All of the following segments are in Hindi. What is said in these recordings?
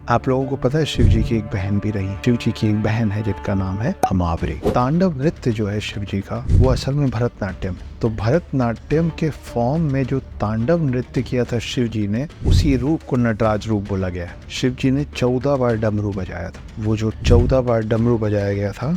आप लोगों को पता है शिव जी की एक बहन भी रही। शिव जी की एक बहन है जिनका नाम है अमावरी। तांडव नृत्य जो है शिव जी का वो असल में भरतनाट्यम। तो भरतनाट्यम के फॉर्म में जो तांडव नृत्य किया था शिव जी ने, उसी रूप को नटराज रूप बोला गया है। शिव जी ने 14 बार डमरू बजाया था। वो जो 14 बार डमरू बजाया गया था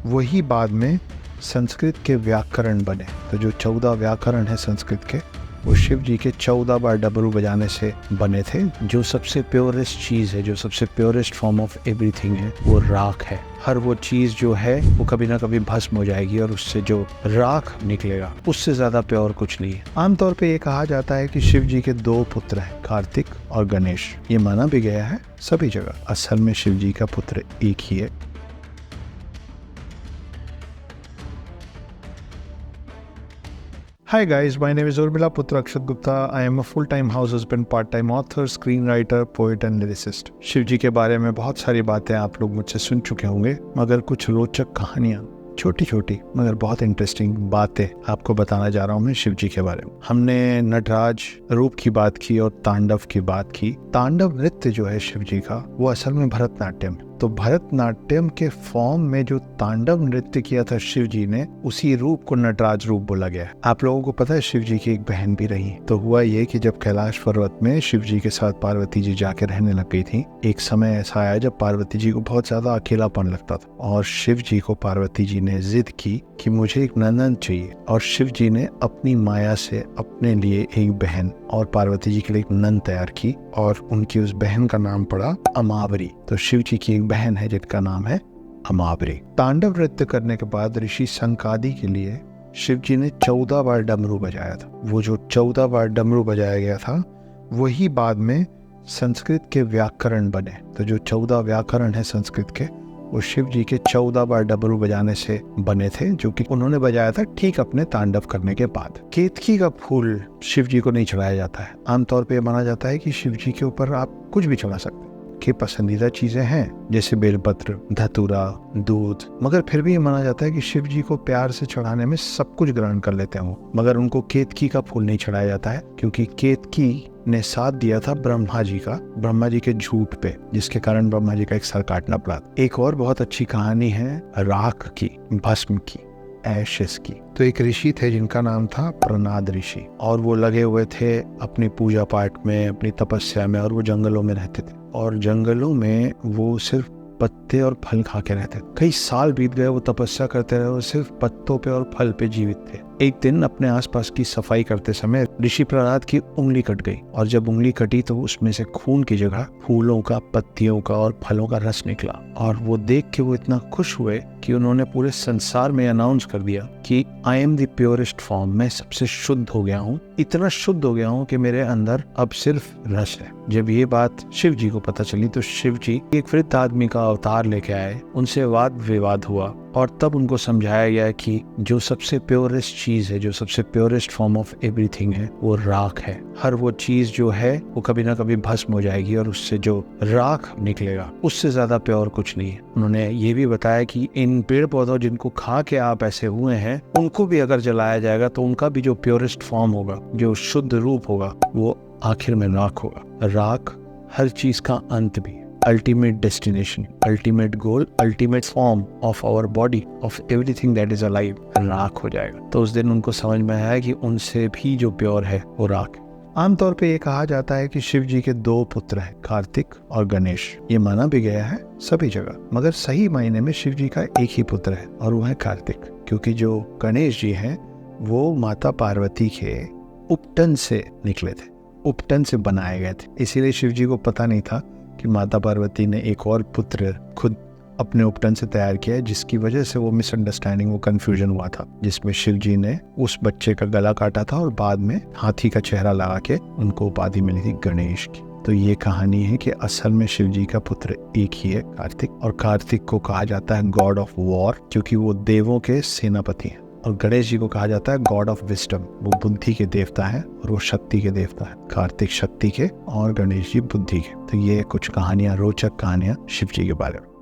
वही बाद में संस्कृत के व्याकरण बने। तो जो 14 व्याकरण है संस्कृत के, वो शिव जी के 14 बार डमरू बजाने से बने थे। जो सबसे प्योरेस्ट चीज़ है, जो सबसे प्योरेस्ट फॉर्म ऑफ एवरीथिंग है, वो राख है। हर वो चीज़ जो है वो कभी ना कभी भस्म हो जाएगी और उससे जो राख निकलेगा उससे ज़्यादा प्योर कुछ नहीं है। आमतौर पे ये कहा जाता है कि शिव जी के 2 पुत्र हैं, कार्तिक और गणेश। ये माना भी गया है सभी जगह। असल में शिव जी का पुत्र एक ही है। Hi guys, my name is Urmila Putra Akshat Gupta. I am a full-time house husband, part-time author, screenwriter, poet and lyricist. Shiv जी के बारे में बहुत सारी बातें आप लोग मुझसे सुन चुके होंगे, मगर कुछ रोचक कहानियाँ, छोटी छोटी मगर बहुत इंटरेस्टिंग बातें आपको बताना जा रहा हूँ मैं शिव जी के बारे में। हमने नटराज रूप की बात की और तांडव की बात की। तांडव नृत्य जो है शिव जी का वो असल में भरतनाट्यम। तो भरतनाट्यम के फॉर्म में जो तांडव नृत्य किया था शिव जी ने, उसी रूप को नटराज रूप बोला गया है। आप लोगों को पता है शिव जी की एक बहन भी रही। तो हुआ ये कि जब कैलाश पर्वत में शिव जी के साथ पार्वती जी जाके रहने लग गई थी, एक समय ऐसा आया जब पार्वती जी को बहुत ज्यादा अकेलापन लगता था और शिव जी को पार्वती जी ने जिद की कि मुझे एक नंदन चाहिए। और शिव जी ने अपनी माया से अपने लिए एक बहन और पार्वती जी के लिए एक नंद तैयार की और उनकी उस बहन का नाम पड़ा अमावरी। तो शिव जी की एक बहन है जिनका नाम है अमावरी। तांडव नृत्य करने के बाद ऋषि संकादी के लिए शिव जी ने 14 बार डमरू बजाया था। वो जो 14 बार डमरू बजाया गया था वही बाद में संस्कृत के व्याकरण बने। तो जो 14 व्याकरण है संस्कृत के, वो शिव जी के 14 बार डमरू बजाने से बने थे, जो कि उन्होंने बजाया था ठीक अपने तांडव करने के बाद। केतकी का फूल शिव जी को नहीं चढ़ाया जाता है। आमतौर पे माना जाता है कि शिव जी के ऊपर आप कुछ भी चढ़ा सकते हैं। के पसंदीदा चीजें हैं जैसे बेलपत्र, धतूरा, दूध, मगर फिर भी ये माना जाता है कि शिव जी को प्यार से चढ़ाने में सब कुछ ग्रहण कर लेते हैं वो। मगर उनको केतकी का फूल नहीं चढ़ाया जाता है, क्योंकि केतकी ने साथ दिया था ब्रह्मा जी के झूठ पे, जिसके कारण ब्रह्मा जी का एक सर काटना पड़ा। एक और बहुत अच्छी कहानी है राख की, भस्म की, एशेस की। तो एक ऋषि थे जिनका नाम था प्रनाद ऋषि, और वो लगे हुए थे अपनी पूजा पाठ में, अपनी तपस्या में, और वो जंगलों में रहते थे। और जंगलों में वो सिर्फ पत्ते और फल खा के रहते थे। कई साल बीत गए, वो तपस्या करते रहे और सिर्फ पत्तों पे और फल पे जीवित थे। एक दिन अपने आसपास की सफाई करते समय ऋषि प्रहलाद की उंगली कट गई, और जब उंगली कटी तो उसमें से खून की जगह फूलों का, पत्तियों का और फलों का रस निकला। और वो देख के वो इतना खुश हुए कि उन्होंने पूरे संसार में अनाउंस कर दिया कि I am the purest form, मैं सबसे शुद्ध हो गया हूँ, इतना शुद्ध हो गया हूँ कि मेरे अंदर अब सिर्फ रस है। जब ये बात शिव जी को पता चली तो शिव जी एक वृद्ध आदमी का अवतार लेके आए, उनसे वाद विवाद हुआ और तब उनको समझाया गया कि जो सबसे प्योरेस्ट चीज है, जो सबसे प्योरेस्ट फॉर्म ऑफ एवरीथिंग है, वो राख है। हर वो चीज जो है वो कभी ना कभी भस्म हो जाएगी और उससे जो राख निकलेगा उससे ज्यादा प्योर कुछ नहीं है। उन्होंने ये भी बताया कि इन पेड़ पौधों जिनको खा के आप ऐसे हुए हैं, उनको भी अगर जलाया जाएगा तो उनका भी जो प्योरेस्ट फॉर्म होगा, जो शुद्ध रूप होगा, वो आखिर में राख होगा। राख हर चीज का अंत भी, ultimate destination, ultimate goal, ultimate form of our body, of everything that is alive, राख हो जाएगा। तो उस दिन उनको समझ में आया कि उनसे भी जो प्योर है वो राख है। आमतौर पे ये कहा जाता है कि शिव जी के 2 पुत्र हैं, कार्तिक और गणेश। ये माना भी गया है सभी जगह, मगर सही मायने में शिव जी का एक ही पुत्र है और वो है कार्तिक। क्योंकि जो गणेश जी हैं वो माता पार्वती के उपटन से निकले थे, उपटन से बनाए गए थे। इसीलिए शिव जी को पता नहीं था कि माता पार्वती ने एक और पुत्र खुद अपने उपटन से तैयार किया है, जिसकी वजह से वो मिसअंडरस्टैंडिंग, वो कंफ्यूजन हुआ था, जिसमें शिव जी ने उस बच्चे का गला काटा था और बाद में हाथी का चेहरा लगा के उनको उपाधि मिली थी गणेश की। तो ये कहानी है कि असल में शिव जी का पुत्र एक ही है, कार्तिक। और कार्तिक को कहा जाता है गॉड ऑफ वॉर, क्योंकि वो देवों के सेनापति हैं। और गणेश जी को कहा जाता है गॉड ऑफ विजडम, वो बुद्धि के देवता है और वो शक्ति के देवता है। कार्तिक शक्ति के और गणेश जी बुद्धि के। तो ये कुछ कहानियां, रोचक कहानियां शिव जी के बारे में।